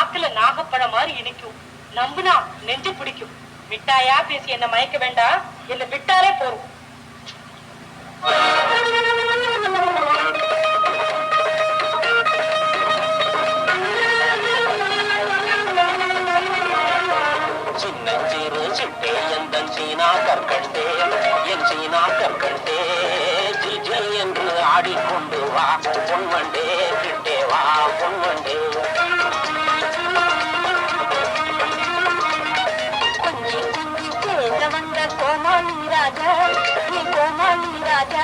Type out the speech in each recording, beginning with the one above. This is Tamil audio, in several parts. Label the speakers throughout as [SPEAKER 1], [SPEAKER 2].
[SPEAKER 1] நாக்குல நாகப்பழம் மாதிரி இனிக்கும். நம்புனா நெஞ்சு பிடிக்கும். மிட்டாயா பேசி என்ன மயக்க வேண்டாம், என்ன விட்டாலே போறோம்.
[SPEAKER 2] சின்னஞ்சிறு சிட்டே எந்தன் சீனா கற்கண்டே, என் சீனா கற்கண்டே, ஜில் ஜில் என்று ஆடிக்கொண்டு வா பொன்வண்டே, கிட்டே வா பொன்வண்டே.
[SPEAKER 3] கொஞ்சி கொஞ்சி பேச வந்த கோமாளி ராஜா, நீ கோமாளி ராஜா,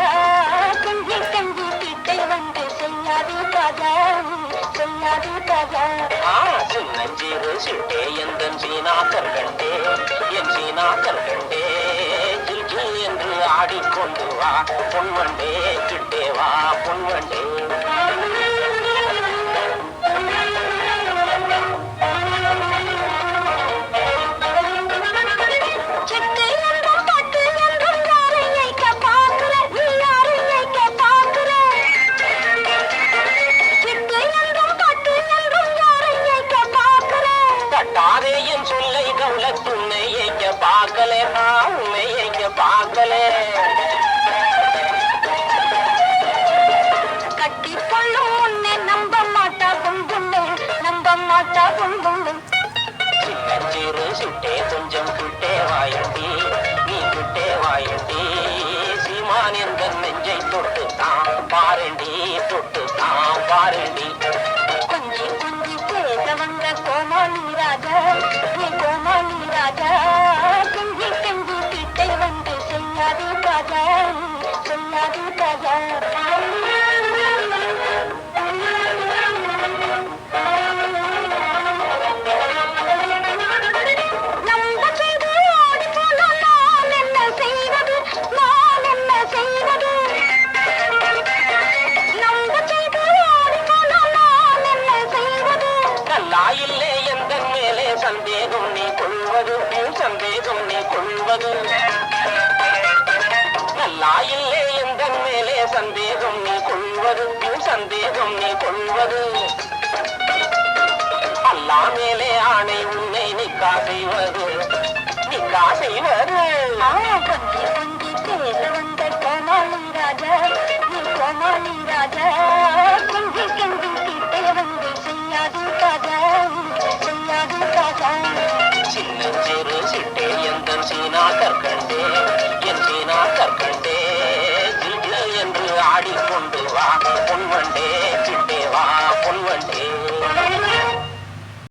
[SPEAKER 3] கொஞ்சி கஞ்சி கிட்டே வந்து செய்யாது ராஜா, செய்யாது ராஜா.
[SPEAKER 2] சின்னஞ்சிறு சிட்டே எந்தன் சீனா கற்கண்டே, என் சீனா கற்கண்டே, ஜில் ஜில் என்று ஆடிக்கொண்டு வா பொன்வண்டே, கிட்டே வா பொன்வண்டே. தாரேயின் சொல்லை கவலை துணை ஏக்க பார்க்கலே, உன்னை ஏக்க பார்க்கலே.
[SPEAKER 3] கட்டி கொள்ளும் முன்னே நம்ப மாட்டா குங்குமே, நம்ப மாட்டா குங்குமே.
[SPEAKER 2] சின்னஞ்சிறு சிட்டே கொஞ்சம் கிட்டே வாயண்டி, நீ கிட்டே வாயண்டி, சீமான் எந்த நெஞ்சை தொட்டுத்தான் பாரண்டி, தொட்டுத்தான் பாரண்டி.
[SPEAKER 3] கொஞ்சி கொஞ்சி பேச வந்த கோமாளி ராஜா, நீ கோமாளி ராஜா, கஞ்சி கஞ்சி கிட்டே வந்து செய்யாது ராஜா, செய்யாது ராஜா. நம்ப செய்து ஓடி போன நான் என்ன செய்வது, நான் என்ன செய்வது. நம்ப செய்து ஓடி போன நான் என்ன செய்வது.
[SPEAKER 2] நல்லாயில்லே எந்த மேலே சந்தேகம் நீ கொள்வது, சந்தேகம் நீ கொள்வது. நல்லாயில்லே எந்த மேலே சந்தேகம் நீ கொள்வது, சந்தேகம் நீ கொள்வது. அல்லா மேலே ஆணை உன்னை நிக்கா செய்வது, நிக்கா செய்வது.
[SPEAKER 3] கொஞ்சி கொஞ்சி பேச வந்த கோமாளி ராஜா, நீ கோமாளி ராஜா, கொஞ்சி கஞ்சி கிட்டே வந்து செய்யாது ராஜா, செய்யாது ராஜா.
[SPEAKER 2] சின்னஞ்சிறு சிட்டே எந்தன் சீனா கற்கண்டே, என் சீனா கற்கண்டே, ஜில் ஜில் என்று ஆடிக்கொண்டு வா பொன்வண்டே, கிட்டே வா பொன்வண்டே.